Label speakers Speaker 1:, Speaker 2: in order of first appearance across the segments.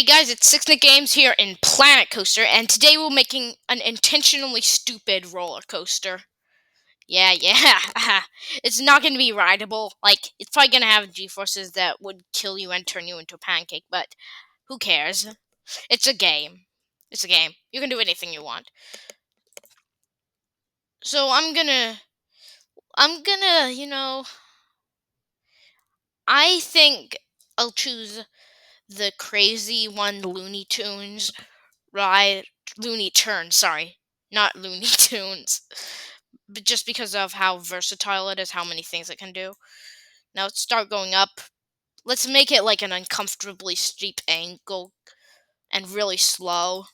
Speaker 1: Hey guys, it's Six Nick Games here in Planet Coaster, and today we're making an intentionally stupid roller coaster. Yeah. It's not going to be rideable. It's probably going to have G-forces that would kill you and turn you into a pancake, but who cares? It's a game. It's a game. You can do anything you want. So I'm gonna, I think I'll choose the crazy one, Looney Tunes ride. Looney Turns, sorry, not Looney Tunes. But just because of how versatile it is, how many things it can do. Now let's start going up. Let's make it like an uncomfortably steep angle and really slow.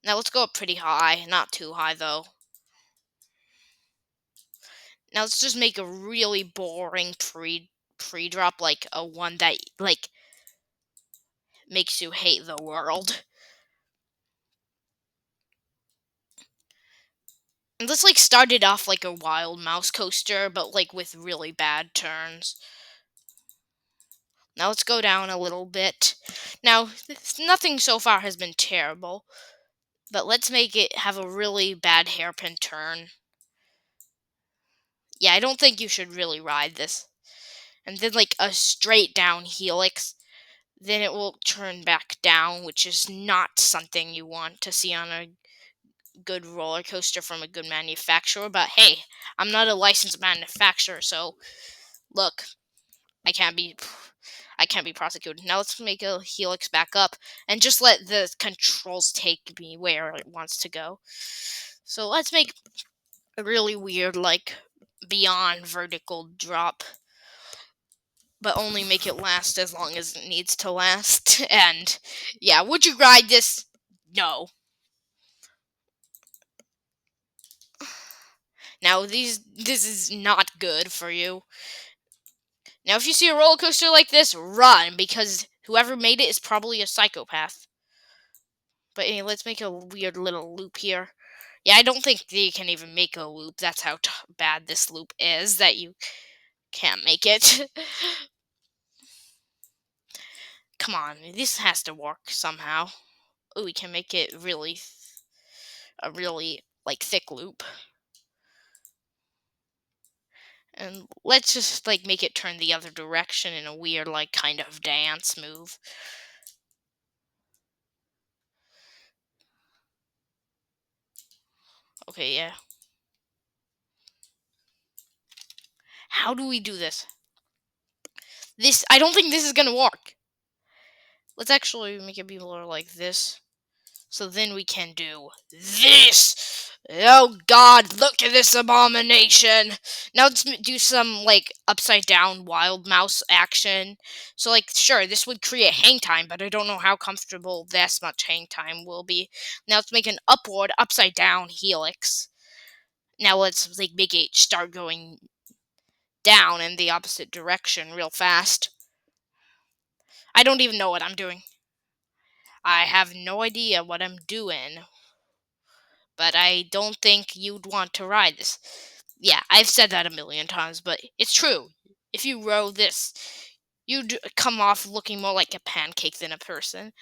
Speaker 1: Now let's go up pretty high, not too high though. Now let's just make a really boring pre-drop, like a one that makes you hate the world. And let's start it off like a wild mouse coaster, but with really bad turns. Now let's go down a little bit. Now, nothing so far has been terrible, but let's make it have a really bad hairpin turn. Yeah, I don't think you should really ride this. And then a straight down helix, then it will turn back down, which is not something you want to see on a good roller coaster from a good manufacturer. But hey, I'm not a licensed manufacturer, so look, I can't be prosecuted. Now let's make a helix back up and just let the controls take me where it wants to go. So let's make a really weird, beyond vertical drop, but only make it last as long as it needs to last. And yeah, would you ride this? No. Now this is not good for you. Now if you see a roller coaster like this, run, because whoever made it is probably a psychopath. But anyway, let's make a weird little loop here. Yeah, I don't think they can even make a loop. That's how bad this loop is, that you can't make it. Come on, this has to work somehow. Oh, we can make it a really, thick loop. And let's just, make it turn the other direction in a weird, kind of dance move. Okay, yeah. How do we do this? I don't think this is gonna work. Let's actually make it be more like this. So then we can do this. Oh god, look at this abomination. Now let's do some upside down wild mouse action. So sure, this would create hang time, but I don't know how comfortable this much hang time will be. Now let's make an upward upside down helix. Now let's make it start going down in the opposite direction real fast. I don't even know what I'm doing. I have no idea what I'm doing. But I don't think you'd want to ride this. Yeah, I've said that a million times, but it's true. If you row this, you'd come off looking more like a pancake than a person.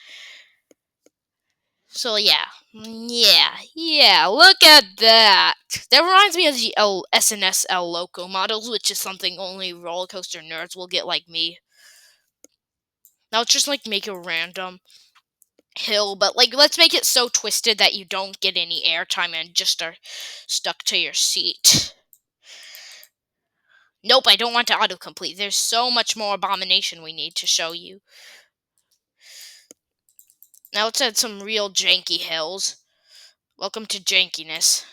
Speaker 1: So yeah, look at that. That reminds me of the SNSL Loco models, which is something only roller coaster nerds will get like me. Now let's just make a random hill, but let's make it so twisted that you don't get any airtime and just are stuck to your seat. Nope, I don't want to autocomplete. There's so much more abomination we need to show you. Now let's add some real janky hills. Welcome to jankiness.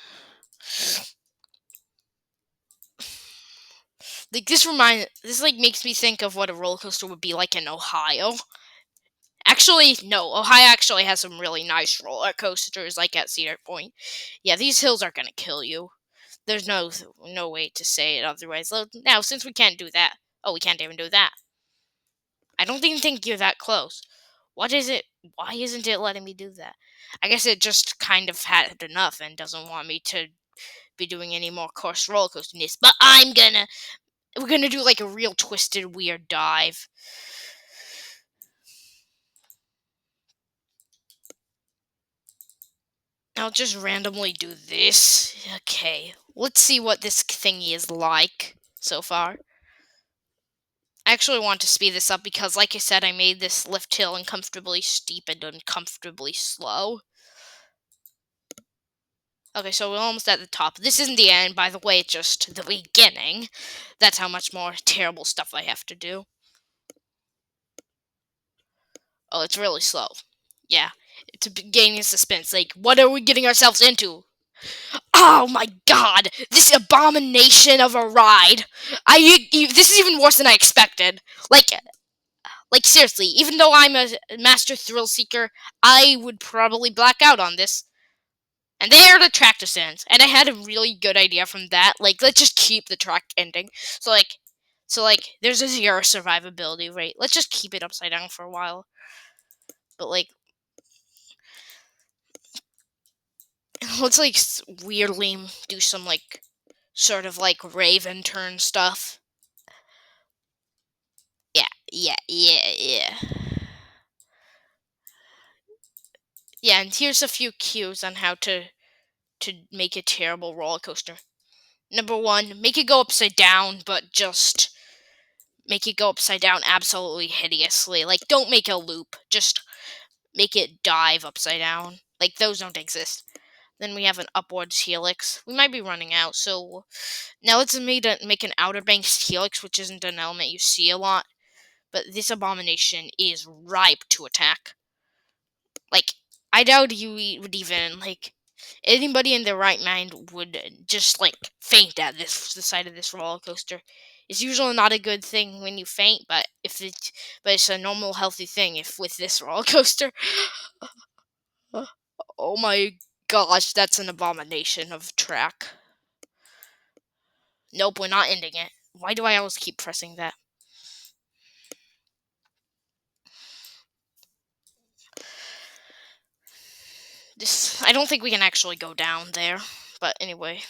Speaker 1: This makes me think of what a roller coaster would be like in Ohio. Actually, no, Ohio actually has some really nice roller coasters, like at Cedar Point. Yeah, these hills are gonna kill you. There's no way to say it otherwise. Now, since we can't do that, we can't even do that. I don't even think you're that close. What is it? Why isn't it letting me do that? I guess it just kind of had enough and doesn't want me to be doing any more course roller coasterness. But we're gonna do a real twisted, weird dive. I'll just randomly do this. Okay, let's see what this thingy is like so far. I actually want to speed this up because, like I said, I made this lift hill uncomfortably steep and uncomfortably slow. Okay, so we're almost at the top. This isn't the end, by the way, it's just the beginning. That's how much more terrible stuff I have to do. Oh, it's really slow. Yeah, it's gaining suspense. Like, what are we getting ourselves into? Oh my god, this abomination of a ride. This is even worse than I expected. Like seriously, even though I'm a master thrill seeker, I would probably black out on this. And there are the tractor stands. And I had a really good idea from that. Like, let's just keep the track ending. So like, there's a 0 survivability rate. Let's just keep it upside down for a while. But like, let's like weirdly do some like sort of like Raven turn stuff. Yeah. Yeah, and here's a few cues on how to make a terrible roller coaster. Number 1, make it go upside down, but just make it go upside down absolutely hideously. Like, don't make a loop. Just make it dive upside down. Like, those don't exist. Then we have an upwards helix. We might be running out, so now let's make an Outer Banks helix, which isn't an element you see a lot. But this abomination is ripe to attack. Like, I doubt you would even, like, anybody in their right mind would just, like, faint at the sight of this roller coaster. It's usually not a good thing when you faint, but it's a normal, healthy thing if with this roller coaster. Oh my gosh, that's an abomination of track. Nope, we're not ending it. Why do I always keep pressing that? I don't think we can actually go down there, but anyway.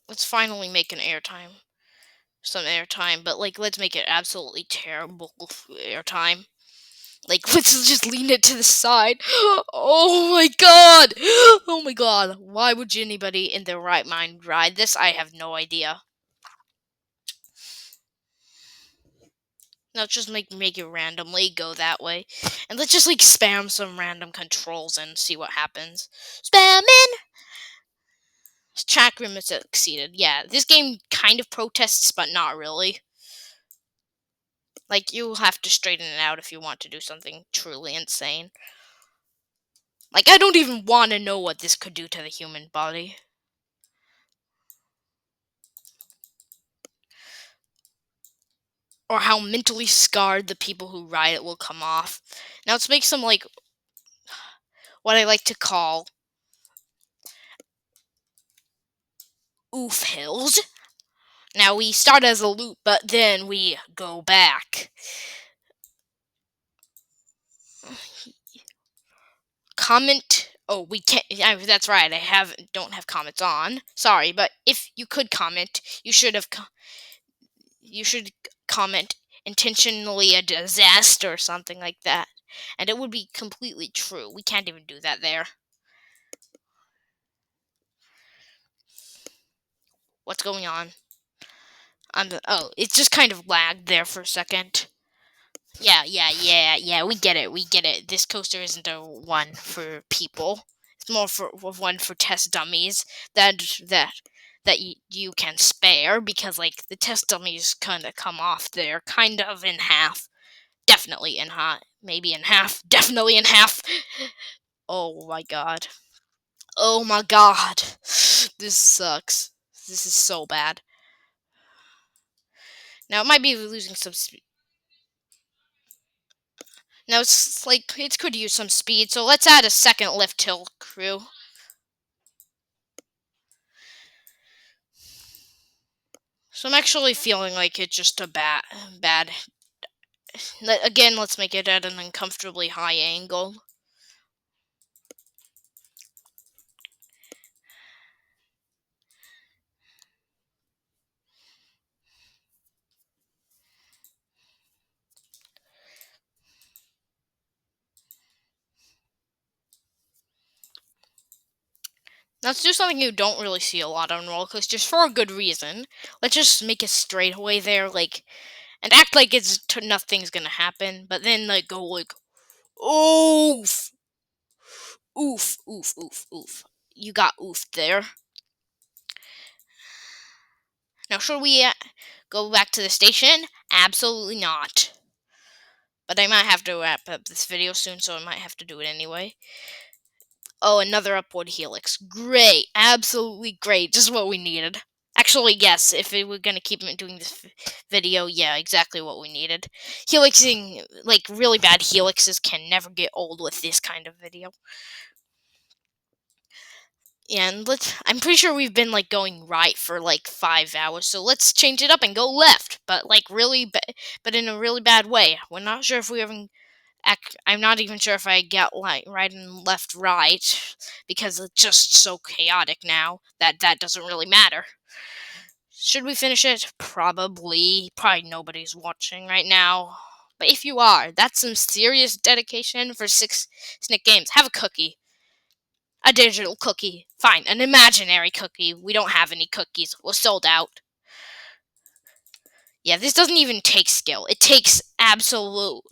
Speaker 1: Let's finally make some airtime, but like, let's make it absolutely terrible airtime. Like, let's just lean it to the side. Oh my god! Oh my god! Why would anybody in their right mind ride this? I have no idea. Now let's just make it randomly go that way, and let's just like spam some random controls and see what happens. Spamming. Track limits exceeded. Yeah, this game kind of protests, but not really. Like, you have to straighten it out if you want to do something truly insane. Like, I don't even want to know what this could do to the human body. Or how mentally scarred the people who ride it will come off. Now let's make some, like, what I like to call oof hills. Now we start as a loop, but then we go back. Comment. Oh, we can't. That's right. Don't have comments on. Sorry, but if you could comment, you should comment intentionally a disaster or something like that, and it would be completely true. We can't even do that there. What's going on? Oh, it just kind of lagged there for a second. Yeah. We get it. This coaster isn't a one for people. It's more for one for test dummies that you can spare, because like the test dummies kind of come off there kind of in half. Definitely in half. Maybe in half. Definitely in half. Oh my god. Oh my god. This sucks. This is so bad. Now it might be losing some speed. Now it's like it could use some speed, so let's add a second lift hill crew. So I'm actually feeling like it's just a bad. Again, let's make it at an uncomfortably high angle. Let's do something you don't really see a lot on roller coasters for a good reason. Let's just make a straightaway there, like, and act like nothing's gonna happen, but then like go like, oof, oof, oof, oof, oof. You got oof there. Now, should we go back to the station? Absolutely not. But I might have to wrap up this video soon, so I might have to do it anyway. Oh, another upward helix. Great. Absolutely great. Just what we needed. Actually, yes, if we're going to keep doing this video, yeah, exactly what we needed. Helixing, like, really bad helixes can never get old with this kind of video. Yeah, and I'm pretty sure we've been, like, going right for, like, 5 hours, so let's change it up and go left, but, like, but in a really bad way. We're not sure if we even I'm not even sure if I get like right and left right because it's just so chaotic now that that doesn't really matter. Should we finish it? Probably. Probably nobody's watching right now. But if you are, that's some serious dedication for 6 Snick Games. Have a cookie. A digital cookie. Fine, an imaginary cookie. We don't have any cookies. We're sold out. Yeah, this doesn't even take skill. It takes absolute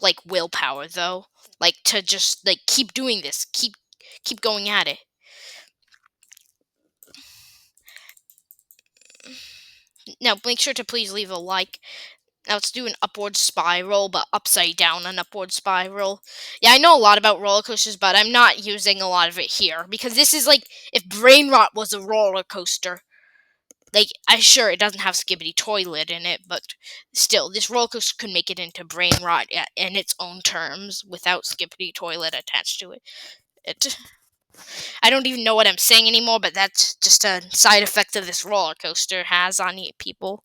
Speaker 1: like willpower though, like to just like keep doing this, keep going at it. Now make sure to please leave a like. Now let's do an upward spiral, but upside down an upward spiral. Yeah, I know a lot about roller coasters, but I'm not using a lot of it here because this is like if brain rot was a roller coaster. Like, sure, it doesn't have Skibbity Toilet in it, but still, this roller coaster could make it into brain rot in its own terms without Skibbity Toilet attached to it. I don't even know what I'm saying anymore, but that's just a side effect that this roller coaster has on people.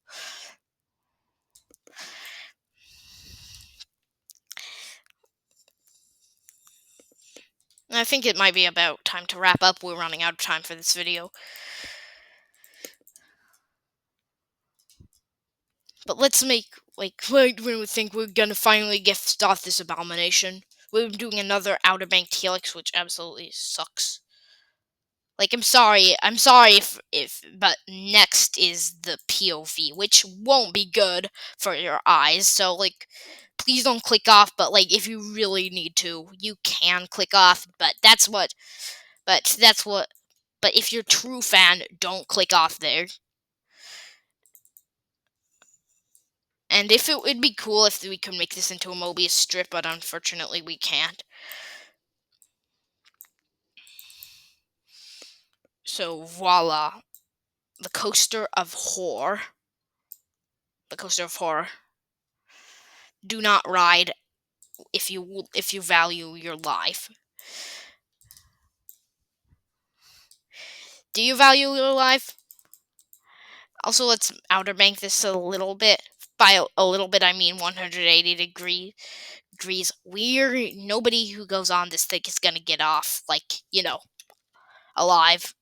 Speaker 1: I think it might be about time to wrap up. We're running out of time for this video. But let's make, like, when we think we're gonna finally start this abomination. We're doing another Outer Bank Helix, which absolutely sucks. Like, I'm sorry but next is the POV, which won't be good for your eyes, so, like, please don't click off, but, like, if you really need to, you can click off, but if you're a true fan, don't click off there. And if it'd be cool if we could make this into a Mobius strip, but unfortunately we can't. So, voila. The Coaster of Horror. The Coaster of Horror. Do not ride if you value your life. Do you value your life? Also, let's Outer Bank this a little bit. By a little bit, I mean 180 degrees. Nobody who goes on this thing is gonna get off, like, alive.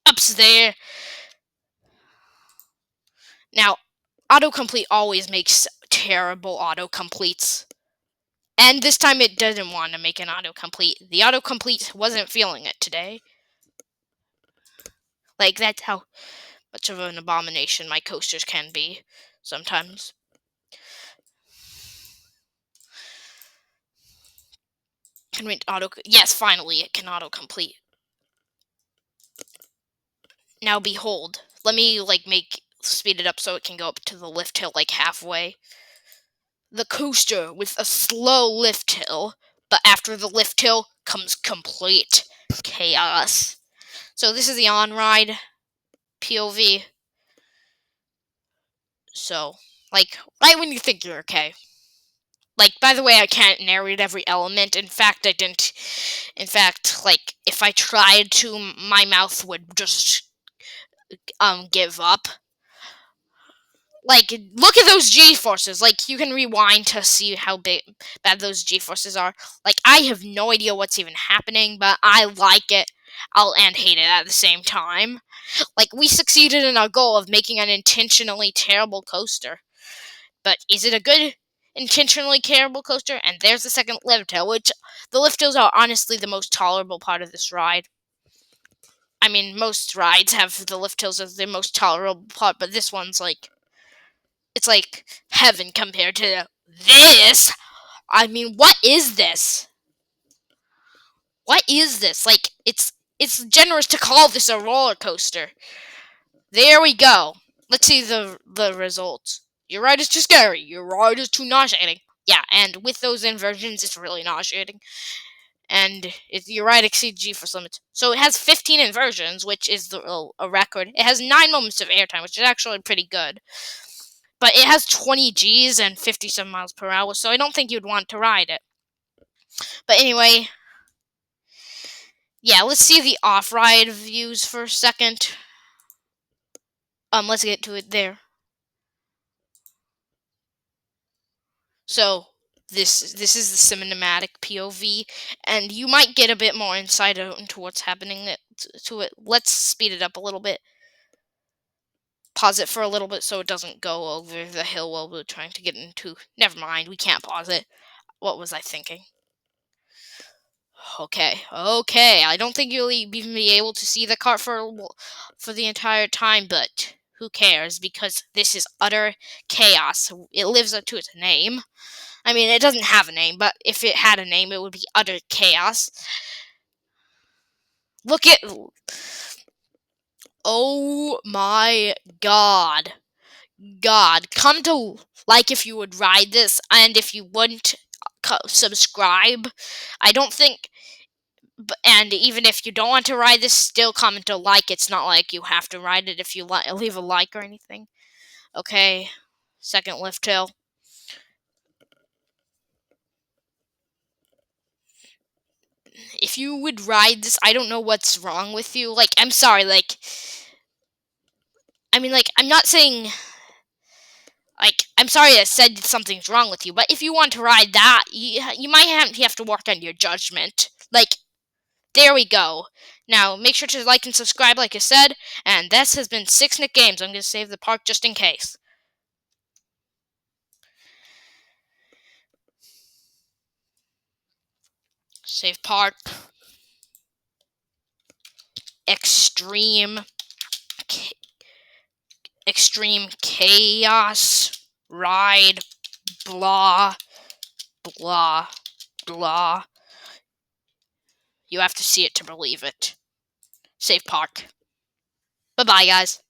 Speaker 1: Ups there. Now, autocomplete always makes terrible autocompletes. And this time it doesn't want to make an autocomplete. The autocomplete wasn't feeling it today. Like, that's how much of an abomination my coasters can be sometimes. Can we yes, finally it can autocomplete. Now behold. Let me speed it up so it can go up to the lift hill like halfway. The coaster with a slow lift hill, but after the lift hill comes complete chaos. So this is the on-ride POV. So, like, right when you think you're okay. Like, by the way, I can't narrate every element. In fact, I didn't. In fact, like, if I tried to, my mouth would just, give up. Like, look at those G-forces. Like, you can rewind to see how bad those G-forces are. Like, I have no idea what's even happening, but I like it. And hate it at the same time. Like, we succeeded in our goal of making an intentionally terrible coaster. But is it a good intentionally terrible coaster, and there's the second lift hill, which the lift hills are honestly the most tolerable part of this ride. I mean, most rides have the lift hills as the most tolerable part, but this one's like, it's like heaven compared to this. I mean, what is this? What is this? Like, it's generous to call this a roller coaster. There we go. Let's see the results. Your ride is too scary. Your ride is too nauseating. Yeah, and with those inversions, it's really nauseating. And your ride exceeds G-force limits. So it has 15 inversions, which is a record. It has 9 moments of airtime, which is actually pretty good. But it has 20 Gs and 57 miles per hour, so I don't think you'd want to ride it. But anyway, yeah, let's see the off-ride views for a second. Let's get to it there. So this is the cinematic POV, and you might get a bit more insight into what's happening to it. Let's speed it up a little bit. Pause it for a little bit so it doesn't go over the hill while we're trying to get into. Never mind, we can't pause it. What was I thinking? Okay. I don't think you'll even be able to see the cart for the entire time, but who cares? Because this is utter chaos. It lives up to its name. I mean, it doesn't have a name, but if it had a name, it would be utter chaos. Look at... Oh my god. Come to like if you would ride this, and if you wouldn't, subscribe. I don't think... And even if you don't want to ride this, still comment to like. It's not like you have to ride it if you leave a like or anything. Okay, second lift hill. If you would ride this, I don't know what's wrong with you. Like, I'm sorry, like... I mean, like, I'm not saying... Like, I'm sorry I said something's wrong with you, but if you want to ride that, you might have to work on your judgment. Like, there we go. Now, make sure to like and subscribe, like I said, and this has been 6 Nick Games. I'm going to save the park just in case. Save park. Extreme chaos ride. Blah, blah, blah. You have to see it to believe it. Save park. Bye-bye, guys.